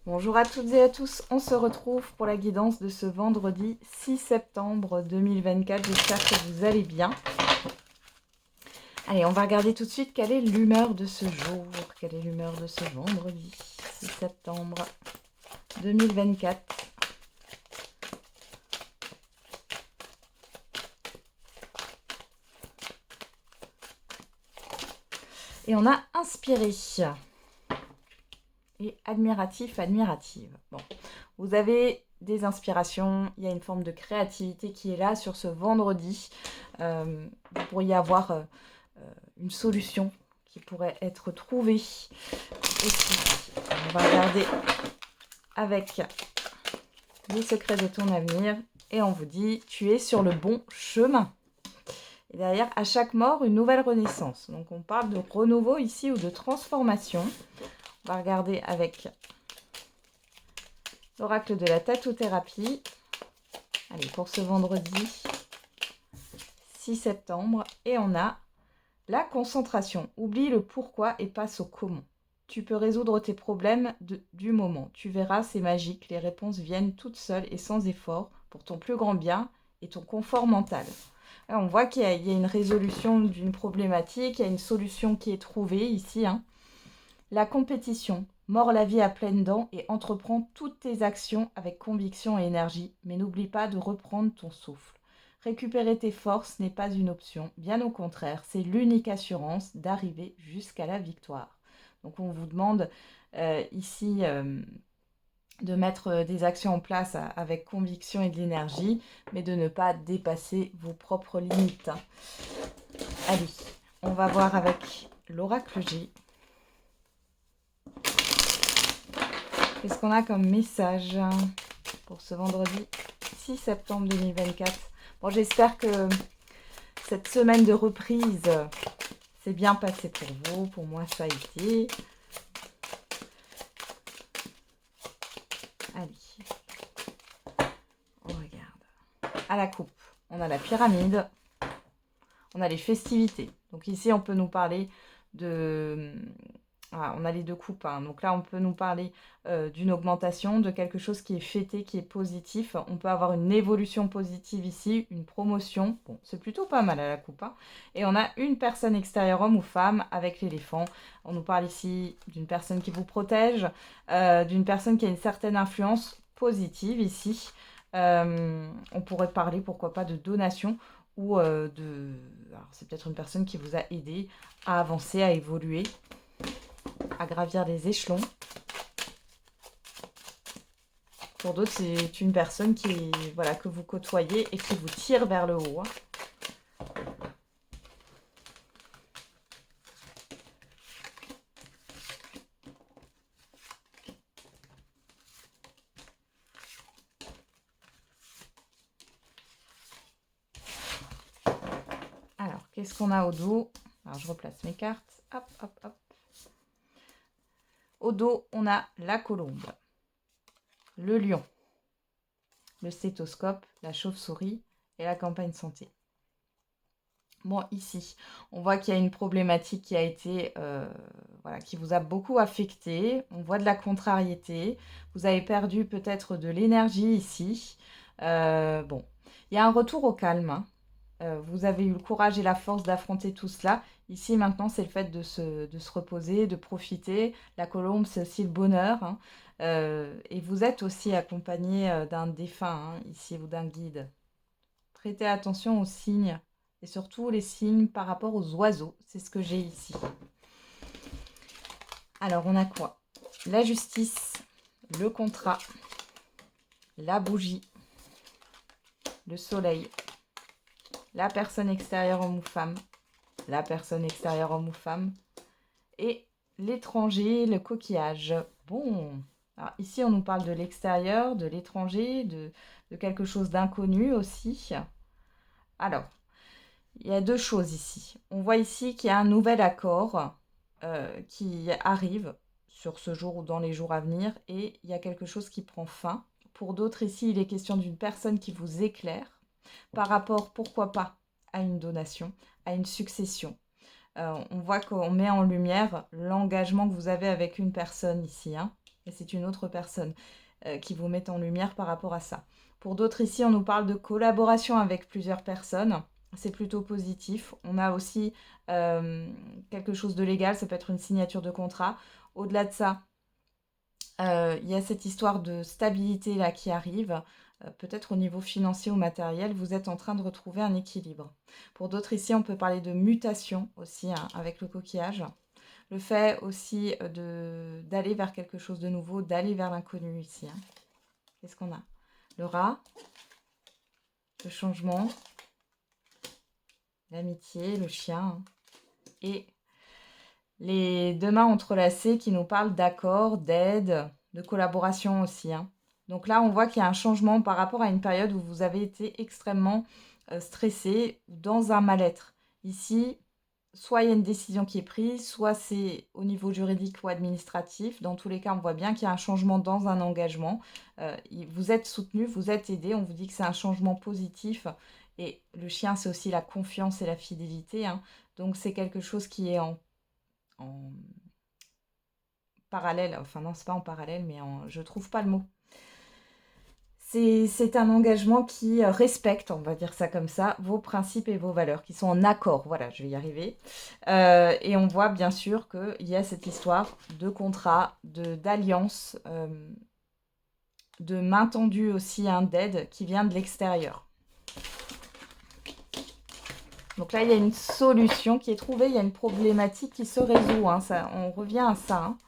Bonjour à toutes et à tous, on se retrouve pour la guidance de ce vendredi 6 septembre 2024. J'espère que vous allez bien. Allez, on va regarder tout de suite quelle est l'humeur de ce jour, quelle est l'humeur de ce vendredi 6 septembre 2024. Et on a inspiré et admiratif, admirative. Bon, vous avez des inspirations, il y a une forme de créativité qui est là sur ce vendredi. Vous pourriez avoir une solution qui pourrait être trouvée aussi. On va regarder avec les secrets de ton avenir et on vous dit tu es sur le bon chemin. Et derrière, à chaque mort, une nouvelle renaissance. Donc on parle de renouveau ici ou de transformation. On va regarder avec l'oracle de la tatothérapie. Allez, pour ce vendredi 6 septembre. Et on a la concentration. Oublie le pourquoi et passe au comment. Tu peux résoudre tes problèmes du moment. Tu verras, c'est magique. Les réponses viennent toutes seules et sans effort pour ton plus grand bien et ton confort mental. Là, on voit qu'il y a une résolution d'une problématique, il y a une solution qui est trouvée ici. La compétition. Mords la vie à pleines dents et entreprends toutes tes actions avec conviction et énergie, mais n'oublie pas de reprendre ton souffle. Récupérer tes forces n'est pas une option, bien au contraire, c'est l'unique assurance d'arriver jusqu'à la victoire. Donc on vous demande ici de mettre des actions en place avec conviction et de l'énergie, mais de ne pas dépasser vos propres limites. Allez, on va voir avec l'oracle G. Qu'est-ce qu'on a comme message pour ce vendredi 6 septembre 2024? Bon, j'espère que cette semaine de reprise s'est bien passée pour vous. Pour moi, ça a été. Allez, on regarde. À la coupe, on a la pyramide. On a les festivités. Donc ici, on peut nous parler de... Ah, on a les deux coupes. Donc là, on peut nous parler d'une augmentation, de quelque chose qui est fêté, qui est positif. On peut avoir une évolution positive ici, une promotion. Bon, c'est plutôt pas mal à la coupe. Et on a une personne extérieure, homme ou femme, avec l'éléphant. On nous parle ici d'une personne qui vous protège, d'une personne qui a une certaine influence positive ici. On pourrait parler, pourquoi pas, de donation ou de... Alors, c'est peut-être une personne qui vous a aidé à avancer, à évoluer, à gravir les échelons. Pour d'autres, c'est une personne qui, voilà, que vous côtoyez et qui vous tire vers le haut. Alors, qu'est-ce qu'on a au dos? Alors, je replace mes cartes. Hop, hop, hop. Au dos, on a la colombe, le lion, le stéthoscope, la chauve-souris et la campagne santé. Bon, ici, on voit qu'il y a une problématique qui a été, voilà, qui vous a beaucoup affecté. On voit de la contrariété. Vous avez perdu peut-être de l'énergie ici. Bon, il y a un retour au calme. Vous avez eu le courage et la force d'affronter tout cela. Ici, maintenant, c'est le fait de se reposer, de profiter. La colombe, c'est aussi le bonheur. Et vous êtes aussi accompagné d'un défunt, ici, ou d'un guide. Prêtez attention aux signes. Et surtout les signes par rapport aux oiseaux. C'est ce que j'ai ici. Alors, on a quoi? La justice, le contrat, la bougie, le soleil, la personne extérieure homme ou femme, la personne extérieure homme ou femme, et l'étranger, le coquillage. Bon, alors ici on nous parle de l'extérieur, de l'étranger, de quelque chose d'inconnu aussi. Alors, il y a deux choses ici. On voit ici qu'il y a un nouvel accord qui arrive sur ce jour ou dans les jours à venir et il y a quelque chose qui prend fin. Pour d'autres ici, il est question d'une personne qui vous éclaire par rapport, pourquoi pas, à une donation, à une succession. On voit qu'on met en lumière l'engagement que vous avez avec une personne ici. Et c'est une autre personne qui vous met en lumière par rapport à ça. Pour d'autres ici, on nous parle de collaboration avec plusieurs personnes. C'est plutôt positif. On a aussi quelque chose de légal, ça peut être une signature de contrat. Au-delà de ça, il y a cette histoire de stabilité là qui arrive. Peut-être au niveau financier ou matériel, vous êtes en train de retrouver un équilibre. Pour d'autres ici, on peut parler de mutation aussi hein, avec le coquillage. Le fait aussi d'aller vers quelque chose de nouveau, d'aller vers l'inconnu ici. Hein. Qu'est-ce qu'on a? Le rat, le changement, l'amitié, le chien hein, et les deux mains entrelacées qui nous parlent d'accord, d'aide, de collaboration aussi. Hein. Donc là, on voit qu'il y a un changement par rapport à une période où vous avez été extrêmement stressé ou dans un mal-être. Ici, soit il y a une décision qui est prise, soit c'est au niveau juridique ou administratif. Dans tous les cas, on voit bien qu'il y a un changement dans un engagement. Vous êtes soutenu, vous êtes aidé. On vous dit que c'est un changement positif. Et le chien, c'est aussi la confiance et la fidélité. Hein. Donc c'est quelque chose qui est en parallèle. Enfin non, c'est pas en parallèle, mais je trouve pas le mot. C'est un engagement qui respecte, on va dire ça comme ça, vos principes et vos valeurs, qui sont en accord. Voilà, je vais y arriver. Et on voit bien sûr qu'il y a cette histoire de contrat, d'alliance, de main tendue aussi, hein, d'aide qui vient de l'extérieur. Donc là, il y a une solution qui est trouvée, il y a une problématique qui se résout. Hein, ça, on revient à ça. Hein.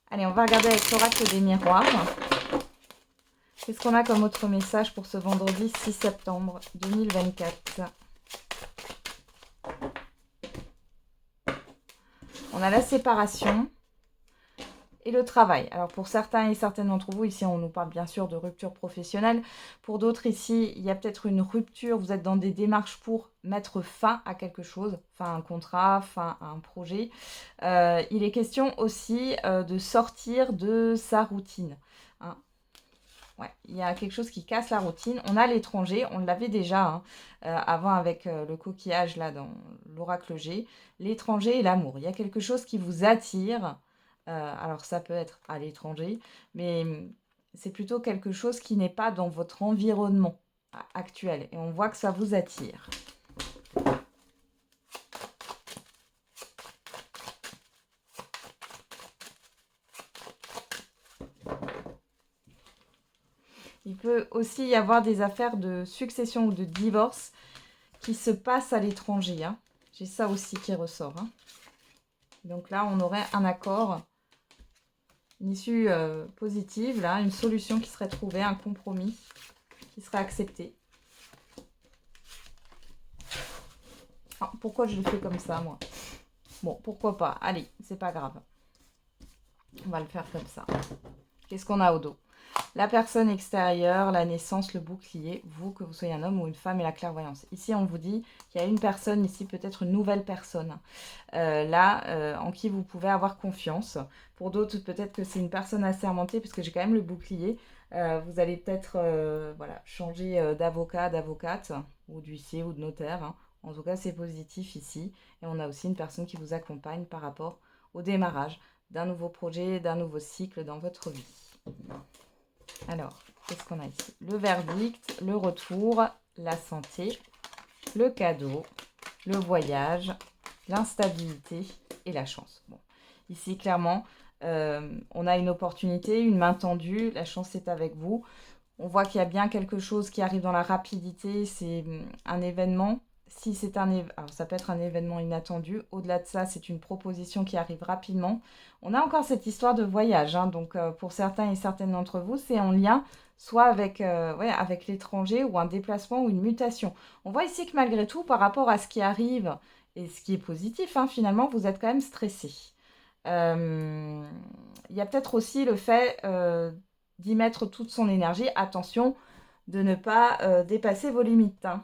Allez, on va regarder avec l'oracle des miroirs. Qu'est-ce qu'on a comme autre message pour ce vendredi 6 septembre 2024 ? On a la séparation et le travail. Alors pour certains et certaines d'entre vous, ici on nous parle bien sûr de rupture professionnelle. Pour d'autres ici, il y a peut-être une rupture, vous êtes dans des démarches pour mettre fin à quelque chose, fin à un contrat, fin à un projet. Il est question aussi de sortir de sa routine. Hein. Ouais, il y a quelque chose qui casse la routine. On a l'étranger, on l'avait déjà hein, avant avec le coquillage là dans l'oracle G. L'étranger et l'amour. Il y a quelque chose qui vous attire. Alors ça peut être à l'étranger, mais c'est plutôt quelque chose qui n'est pas dans votre environnement actuel. Et on voit que ça vous attire. Il peut aussi y avoir des affaires de succession ou de divorce qui se passent à l'étranger. Hein. J'ai ça aussi qui ressort. Hein. Donc là, on aurait un accord, une issue positive, là, une solution qui serait trouvée, un compromis qui serait accepté. Ah, pourquoi je le fais comme ça, moi? Bon, pourquoi pas. Allez, c'est pas grave. On va le faire comme ça. Qu'est-ce qu'on a au dos? La personne extérieure, la naissance, le bouclier, vous, que vous soyez un homme ou une femme et la clairvoyance. Ici, on vous dit qu'il y a une personne, ici peut-être une nouvelle personne, en qui vous pouvez avoir confiance. Pour d'autres, peut-être que c'est une personne assermentée, parce que j'ai quand même le bouclier. Vous allez peut-être changer d'avocat, d'avocate, ou d'huissier ou de notaire. Hein. En tout cas, c'est positif ici. Et on a aussi une personne qui vous accompagne par rapport au démarrage d'un nouveau projet, d'un nouveau cycle dans votre vie. Alors, qu'est-ce qu'on a ici? Le verdict, le retour, la santé, le cadeau, le voyage, l'instabilité et la chance. Bon, ici, clairement, on a une opportunité, une main tendue, la chance est avec vous. On voit qu'il y a bien quelque chose qui arrive dans la rapidité, c'est un événement. Si c'est alors ça peut être un événement inattendu. Au-delà de ça, c'est une proposition qui arrive rapidement. On a encore cette histoire de voyage. Hein, donc, pour certains et certaines d'entre vous, c'est en lien soit avec, avec l'étranger ou un déplacement ou une mutation. On voit ici que malgré tout, par rapport à ce qui arrive et ce qui est positif, hein, finalement, vous êtes quand même stressé. Il y a peut-être aussi le fait d'y mettre toute son énergie. Attention de ne pas dépasser vos limites. Hein.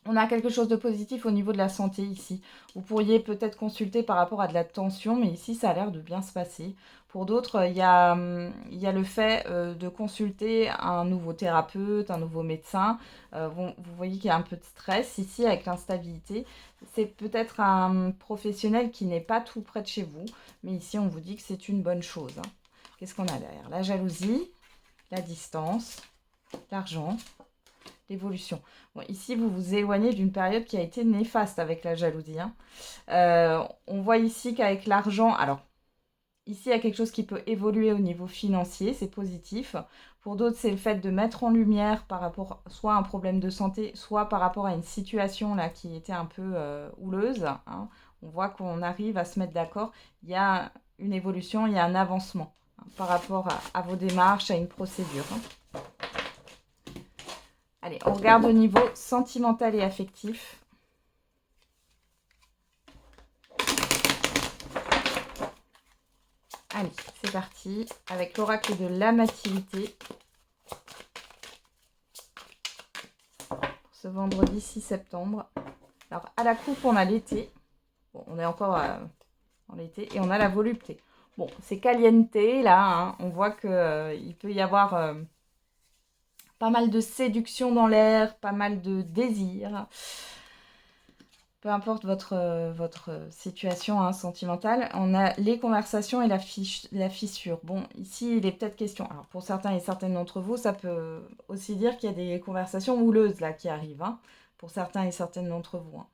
On a quelque chose de positif au niveau de la santé ici. Vous pourriez peut-être consulter par rapport à de la tension, mais ici, ça a l'air de bien se passer. Pour d'autres, il y a le fait de consulter un nouveau thérapeute, un nouveau médecin. Vous voyez qu'il y a un peu de stress ici avec l'instabilité. C'est peut-être un professionnel qui n'est pas tout près de chez vous, mais ici, on vous dit que c'est une bonne chose, hein. Qu'est-ce qu'on a derrière? La jalousie, la distance, l'argent, l'évolution. Bon, ici, vous vous éloignez d'une période qui a été néfaste avec la jalousie, hein. On voit ici qu'avec l'argent, alors ici, il y a quelque chose qui peut évoluer au niveau financier, c'est positif. Pour d'autres, c'est le fait de mettre en lumière par rapport soit à un problème de santé, soit par rapport à une situation là qui était un peu houleuse, hein. On voit qu'on arrive à se mettre d'accord. Il y a une évolution, il y a un avancement, hein, par rapport à vos démarches, à une procédure, hein. Allez, on regarde au niveau sentimental et affectif. Allez, c'est parti avec l'oracle de l'amativité. Pour ce vendredi 6 septembre. Alors, à la coupe, on a l'été. Bon, on est encore en l'été. Et on a la volupté. Bon, c'est caliente, là, hein. On voit qu'il peut y avoir pas mal de séduction dans l'air, pas mal de désir. Peu importe votre situation, hein, sentimentale, on a les conversations et la fissure. Bon, ici, il est peut-être question... Alors, pour certains et certaines d'entre vous, ça peut aussi dire qu'il y a des conversations houleuses, là, qui arrivent, hein, pour certains et certaines d'entre vous, hein.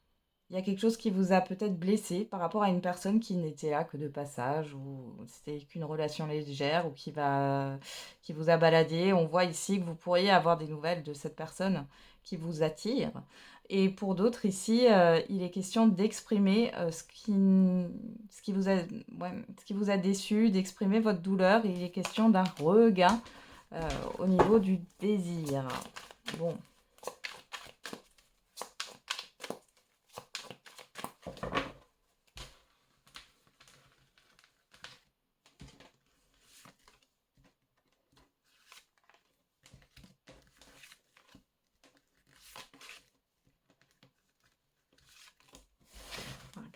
Il y a quelque chose qui vous a peut-être blessé par rapport à une personne qui n'était là que de passage, ou c'était qu'une relation légère, ou qui vous a baladé. On voit ici que vous pourriez avoir des nouvelles de cette personne qui vous attire. Et pour d'autres, ici, il est question d'exprimer ce qui vous a, ouais, ce qui vous a déçu, d'exprimer votre douleur. Il est question d'un regain au niveau du désir. Bon.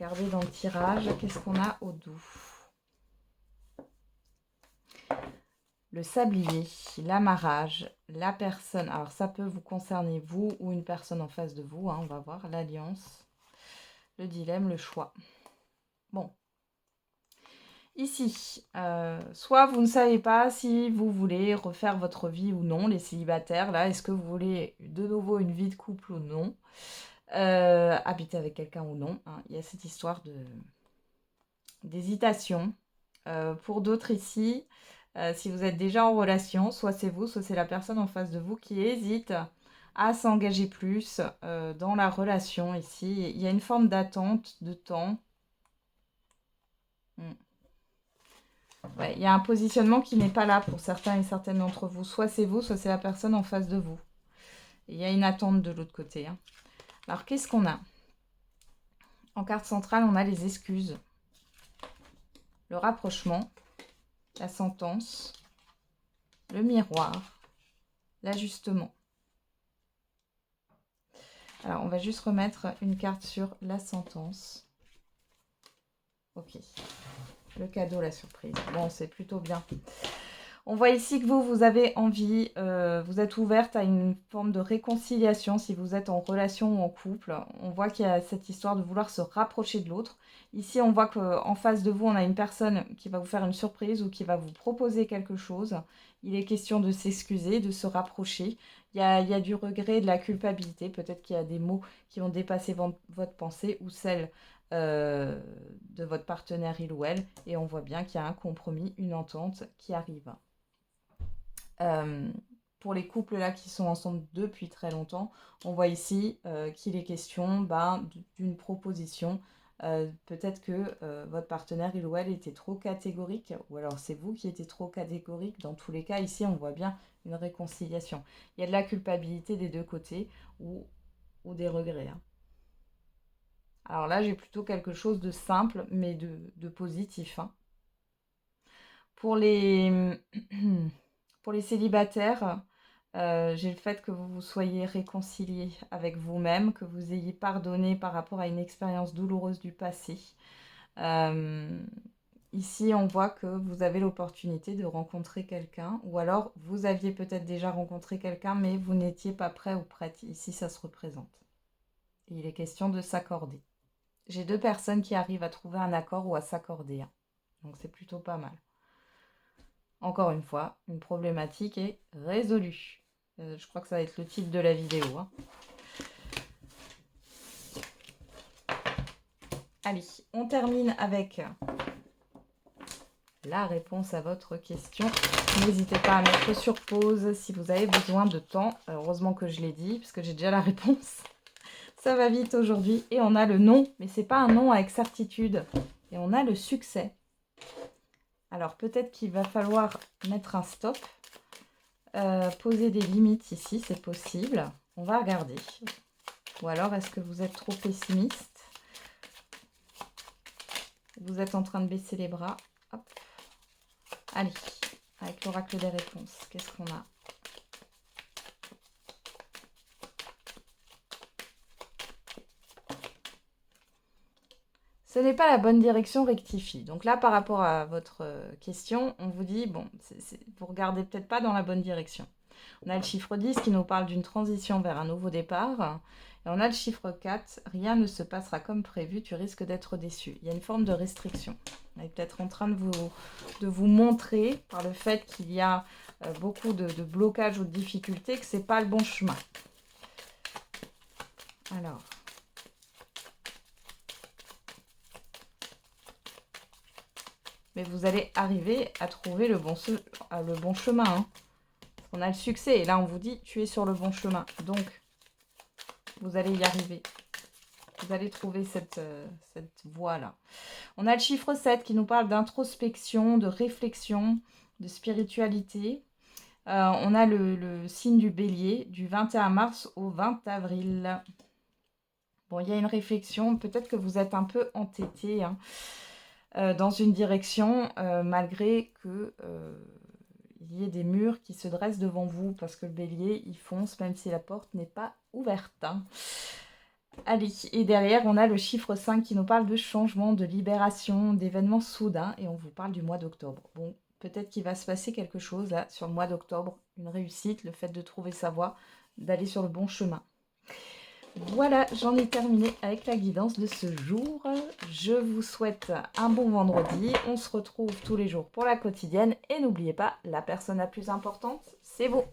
Regardez dans le tirage, qu'est-ce qu'on a au doux? Le sablier, l'amarrage, la personne. Alors ça peut vous concerner vous ou une personne en face de vous, hein, on va voir. L'alliance, le dilemme, le choix. Bon. Ici, soit vous ne savez pas si vous voulez refaire votre vie ou non, les célibataires, là, est-ce que vous voulez de nouveau une vie de couple ou non, habiter avec quelqu'un ou non, hein. Il y a cette histoire d'hésitation. Pour d'autres ici, si vous êtes déjà en relation, soit c'est vous, soit c'est la personne en face de vous qui hésite à s'engager plus dans la relation ici. Il y a une forme d'attente de temps. Ouais, il y a un positionnement qui n'est pas là pour certains et certaines d'entre vous. Soit c'est vous, soit c'est la personne en face de vous. Et il y a une attente de l'autre côté, hein. Alors, qu'est-ce qu'on a? En carte centrale, on a les excuses, le rapprochement, la sentence, le miroir, l'ajustement. Alors, on va juste remettre une carte sur la sentence. Ok. Le cadeau, la surprise. Bon, c'est plutôt bien. On voit ici que vous avez envie, vous êtes ouverte à une forme de réconciliation si vous êtes en relation ou en couple. On voit qu'il y a cette histoire de vouloir se rapprocher de l'autre. Ici, on voit qu'en face de vous, on a une personne qui va vous faire une surprise ou qui va vous proposer quelque chose. Il est question de s'excuser, de se rapprocher. Il y a du regret, de la culpabilité. Peut-être qu'il y a des mots qui ont dépassé votre pensée ou celle de votre partenaire, il ou elle. Et on voit bien qu'il y a un compromis, une entente qui arrive. Pour les couples là qui sont ensemble depuis très longtemps, on voit ici qu'il est question d'une proposition. Peut-être que votre partenaire, il ou elle, était trop catégorique, ou alors c'est vous qui étiez trop catégorique. Dans tous les cas, ici, on voit bien une réconciliation. Il y a de la culpabilité des deux côtés ou des regrets, hein. Alors là, j'ai plutôt quelque chose de simple, mais de positif, hein. Pour les, pour les célibataires, J'ai le fait que vous vous soyez réconcilié avec vous-même, que vous ayez pardonné par rapport à une expérience douloureuse du passé. Ici, on voit que vous avez l'opportunité de rencontrer quelqu'un, ou alors vous aviez peut-être déjà rencontré quelqu'un, mais vous n'étiez pas prêt ou prête. Ici, ça se représente. Et il est question de s'accorder. J'ai 2 personnes qui arrivent à trouver un accord ou à s'accorder, hein. Donc c'est plutôt pas mal. Encore une fois, une problématique est résolue. Je crois que ça va être le titre de la vidéo, hein. Allez, on termine avec la réponse à votre question. N'hésitez pas à mettre sur pause si vous avez besoin de temps. Heureusement que je l'ai dit, puisque j'ai déjà la réponse. Ça va vite aujourd'hui. Et on a le non, mais c'est pas un non avec certitude. Et on a le succès. Alors peut-être qu'il va falloir mettre un stop. Poser des limites ici, c'est possible. On va regarder. Ou alors, est-ce que vous êtes trop pessimiste? Vous êtes en train de baisser les bras. Hop. Allez, avec l'oracle des réponses, qu'est-ce qu'on a? Ce n'est pas la bonne direction, rectifie. Donc là, par rapport à votre question, on vous dit, bon, vous regardez peut-être pas dans la bonne direction. On a le chiffre 10 qui nous parle d'une transition vers un nouveau départ. Et on a le chiffre 4, rien ne se passera comme prévu, tu risques d'être déçu. Il y a une forme de restriction. On est peut-être en train de vous montrer, par le fait qu'il y a beaucoup de blocages ou de difficultés, que ce n'est pas le bon chemin. Alors... mais vous allez arriver à trouver le bon chemin, hein. Parce qu'on a le succès. Et là, on vous dit, tu es sur le bon chemin. Donc, vous allez y arriver. Vous allez trouver cette voie-là. On a le chiffre 7 qui nous parle d'introspection, de réflexion, de spiritualité. On a le signe du bélier du 21 mars au 20 avril. Bon, il y a une réflexion. Peut-être que vous êtes un peu entêté, hein. Dans une direction, malgré que il y ait des murs qui se dressent devant vous, parce que le bélier, il fonce, même si la porte n'est pas ouverte, hein. Allez, et derrière, on a le chiffre 5 qui nous parle de changement, de libération, d'événements soudains, et on vous parle du mois d'octobre. Bon, peut-être qu'il va se passer quelque chose, là, sur le mois d'octobre, une réussite, le fait de trouver sa voie, d'aller sur le bon chemin. Voilà, j'en ai terminé avec la guidance de ce jour. Je vous souhaite un bon vendredi. On se retrouve tous les jours pour la quotidienne. Et n'oubliez pas, la personne la plus importante, c'est vous.